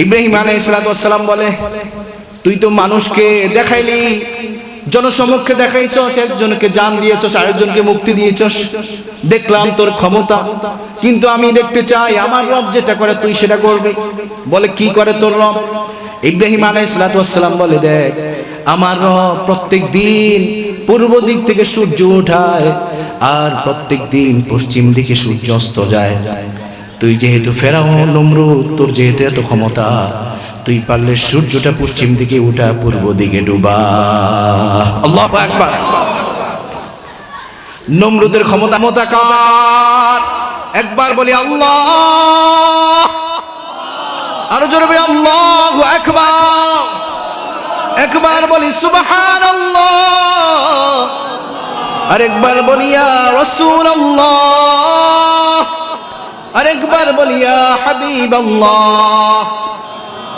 ইব্রাহিম আলাইহিস সালাম বলে, তুই তো মানুষকে দেখাইলি, জনসমক্ষে দেখাইছস, একজনকে জান দিয়েছস, আরেকজনকে মুক্তি দিয়েছস, দেখলাম তোর ক্ষমতা, কিন্তু আমি দেখতে চাই আমার রব যেটা করে তুই সেটা করবি। বলে, কি করে তোর রব? ইব্রাহিম আলাইহিস সালাম বলে, দেখ, আমার রব প্রত্যেক দিন পূর্ব দিক থেকে সূর্য ওঠায় আর প্রত্যেক দিন পশ্চিম দিকে সূর্য অস্ত যায়। তুই যেহেতু ফেরাউন নমরুদ, তোর যেহেতু এত ক্ষমতা, তুই পারলে সূর্যটা পশ্চিম দিকে উঠা, পূর্ব দিকে ডুবা। আল্লাহু আকবার। নমরুদের ক্ষমতা কার? একবার বলি আল্লাহ, আরো জোরে বলি আল্লাহু আকবার। একবার বলি সুবহানাল্লাহ, আরেকবার বলি ইয়া রাসূলুল্লাহ, আরেকবার বলি ইয়া হাবিবাল্লাহ।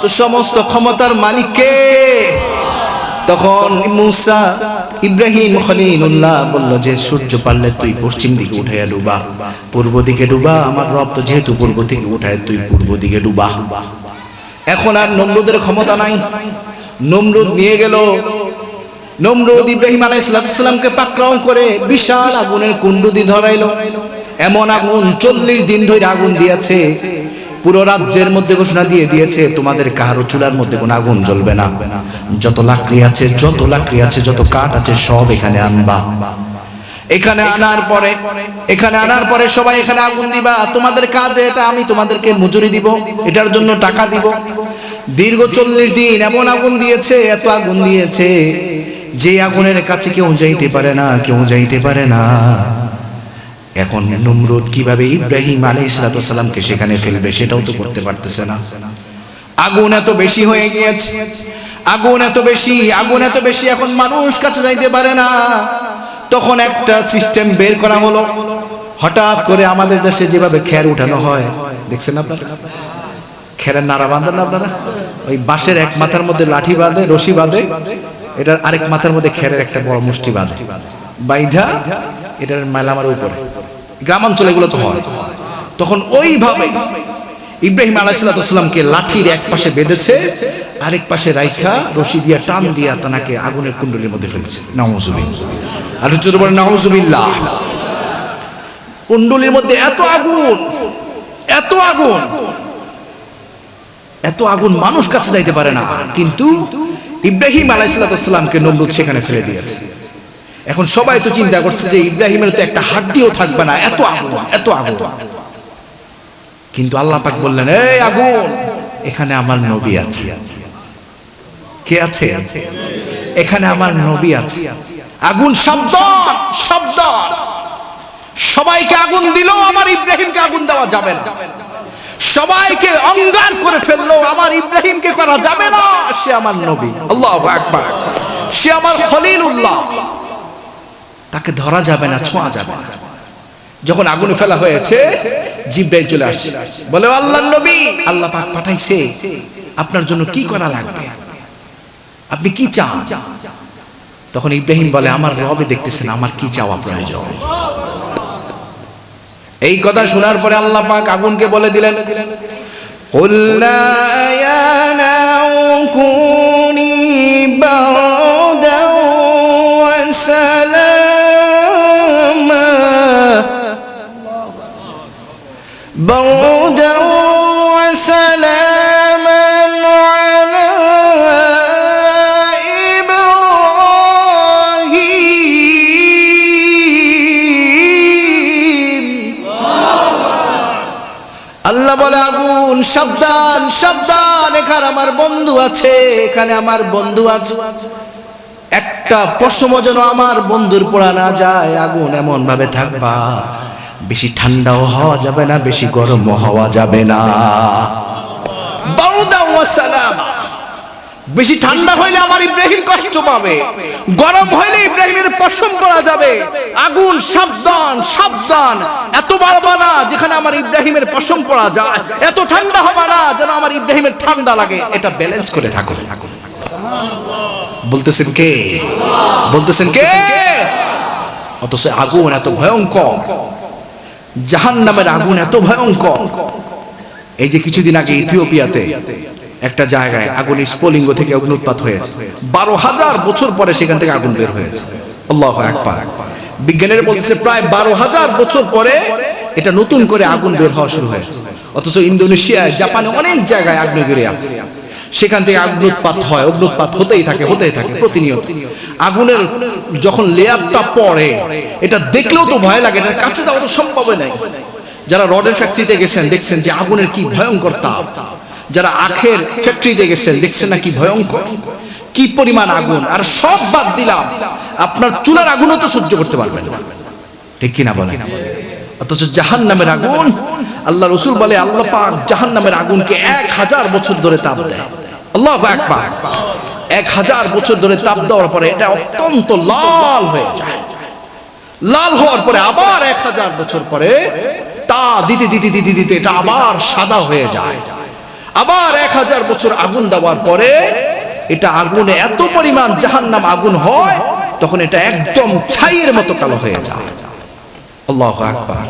তো সমস্ত ক্ষমতার মালিক কে? তখন মুসা ইব্রাহিম খলিলুল্লাহ বলল যে, সূর্য পারলে তুই পশ্চিম দিকে উঠাইয়া ডুবা, পূর্ব দিকে ডুবা। আমার রব তো যেহেতু পূর্ব দিকে উঠায়, তুই পূর্ব দিকে ডুবা। এখন আর নমরুদের ক্ষমতা নাই। নমরুদ নিয়ে গেল, নমরুদ ইব্রাহিম আলাইহিস সালামকে পাকড়াও করে বিশাল আগুনের কুণ্ডুদি ধরাইলো। এমন আগুন, 40 দিন ধরে আগুন দিয়েছে। পুরো রাজ্যের মধ্যে ঘোষণা দিয়ে দিয়েছে, তোমাদের কারো চুলার মধ্যে কোনো আগুন জ্বলবে না। যত লাকড়ি আছে, যত কাঠ আছে, সব এখানে আনবা। এখানে আনার পরে সবাই এখানে আগুন দিবা। তোমাদের কাজে এটা, আমি তোমাদেরকে মজুরি দিব, এটার জন্য টাকা দিব। দীর্ঘ 40 দিন এমন আগুন দিয়েছে, এত আগুন দিয়েছে যে আগুনের কাছে কেউ যাইতে পারে না। এখন নমরুদ কিভাবে ইব্রাহিম আলাইহিস সালামকে সেখানে ফেলবে সেটাও তো করতে পারতেছে না। আগুন এত বেশি হয়ে গিয়েছে, আগুন এত বেশি, এখন মানুষ কাছে যাইতে পারে না। তখন একটা সিস্টেম বের করা হলো। হঠাৎ করে আমাদের দেশে যেভাবে খের উঠানো হয়, দেখছেন আপনারা? খেরের নাড়া বাঁধেন না আপনারা? ওই বাঁশের এক মাথার মধ্যে লাঠি বাঁধে, রশি বাঁধে, এটার আরেক মাথার মধ্যে খেরের একটা বড় মুষ্টি বাঁধে, বাইধা এটার মালামার উপরে। গ্রামাঞ্চলে এগুলো তো হয়। তখন ওইভাবে ইব্রাহিম আলাইহিস সালামকে লাঠির এক পাশে বেঁধেছে, আরেক পাশে রাইখা রশি দিয়া টান দিয়া তাকে আগুনের কুণ্ডলীর মধ্যে ফেলছে। নাউযুবিল্লাহ, আর জোরে বলেন নাউযুবিল্লাহ। কুণ্ডলীর মধ্যে এত আগুন মানুষ কাছে যাইতে পারে না। কিন্তু ইব্রাহিম আলাইহিস সালামকে নমরুদ সেখানে ফেলে দিয়েছে। এখন সবাই তো চিন্তা করছে যে ইব্রাহিমের তো একটা হাড্ডিও থাকবে না, এত আগুন। কিন্তু আল্লাহ পাক বললেন, এই আগুন, এখানে আমার নবী আছে। কে আছে? এখানে আমার নবী আছে। আগুন শব্দ, সবাইকে আগুন দিল, আমার ইব্রাহিমকে আগুন দেওয়া যাবে না। সবাইকে অঙ্গার করে ফেললো, আমার ইব্রাহিমকে করা যাবে না। সে আমার নবী, আল্লাহু আকবার, সে আমার খলিলুল্লাহ, তাকে ধরা যাবে না, ছোঁয়া যাবে না। যখন আগুনে ফেলা হয়েছে, জিবরাইল চলে আসছে, বলে, আল্লাহর নবী, আল্লাহ পাক পাঠাইছে, আপনার জন্য কি করা লাগবে, আপনি কি চান? তখন ইব্রাহিম বলে, আমার রবে দেখতেছেন, আমার কি চাওয়া প্রয়োজন। এই কথা শোনার পরে আল্লাহ পাক আগুনকে বলে দিলেন, কুল্লা ইয়া নারু কুনি বারদাও ওয়া সালামা, বারদাও ওয়া সালামান আলা ইব্রাহিম। আল্লাহ বলে, আগুন সাবধান, এখানে আমার বন্ধু আছে, একটা পশমও যেন আমার বন্ধুর পোড়া না যায়। আগুন এমন ভাবে থাকবা, বেশি ঠান্ডাও হওয়া যাবে না, বেশি গরমও হওয়া যাবে না। বারদা ওয়া সালামা, বেশি ঠান্ডা হইলে আমার ইব্রাহিম কষ্ট পাবে, গরম হইলে ইব্রাহিমের পশম পড়া যাবে। আগুন সাবধান, এত বাড়বা না যেখানে আমার ইব্রাহিমের পশম পড়া যায়, এত ঠান্ডা হবে না যেন আমার ইব্রাহিমের ঠান্ডা লাগে। এটা ব্যালেন্স করে থাকো। বলতেছেন কে? অথচ আগুন এত ভয়ঙ্কর, জাহান্নামের আগুন এত ভয়ঙ্কর। এই যে কিছুদিন আগে ইথিওপিয়াতে একটা জায়গায় আগুনের স্ফুলিঙ্গ থেকে অগ্নুৎপাত হয়েছে, 12,000 বছর পরে সেখান থেকে আগুন বের হয়েছে। আল্লাহু আকবার। বিজ্ঞানীরা বলছে প্রায় 12,000 বছর পরে এটা নতুন করে আগুন বের হওয়া শুরু হয়েছে। অথচ ইন্দোনেশিয়ায়, জাপানে অনেক জায়গায় আগ্নেয়গিরি আছে, সেখান থেকে অগ্নুৎপাত হয়, অগ্নুৎপাত হতেই থাকে প্রতিনিয়ত। আগুনের যখন লেয়ারটা পড়ে, এটা দেখলেও তো ভয় লাগে, এটার কাছে যাওয়া তো সম্ভব নাই। যারা রডের ফ্যাক্টরিতে গেছেন দেখছেন যে আগুনের কি ভয়ঙ্কর তাপ, যারা আখের ফ্যাক্টরিতে গেছেন দেখছেন না কি ভয়ঙ্কর, কি পরিমাণ আগুন। আর সব বাদ দিলাম, আপনার চুলার আগুনও তো সহ্য করতে পারবেন না, ঠিক কিনা বলেন? অথচ জাহান্নামের আগুন, আল্লাহ রাসূল বলে আল্লাহ পাক জাহান্নামের আগুনকে 1000 বছর ধরে তাপ দেয়। আল্লাহু আকবার। 1000 বছর ধরে তাপ দেওয়ার পরে এটা অত্যন্ত লাল হয়ে যায়। লাল হওয়ার পরে আবার 1000 বছর পরে তা দিতে দিতে দিতে দিতে এটা আবার সাদা হয়ে যায়। আবার 1000 বছর আগুন দেওয়ার পরে এটা আগুনে এত পরিমাণ জাহান্নাম আগুন হয়, তখন এটা একদম ছাইয়ের মতো কালো হয়ে যায়। আল্লাহু আকবার।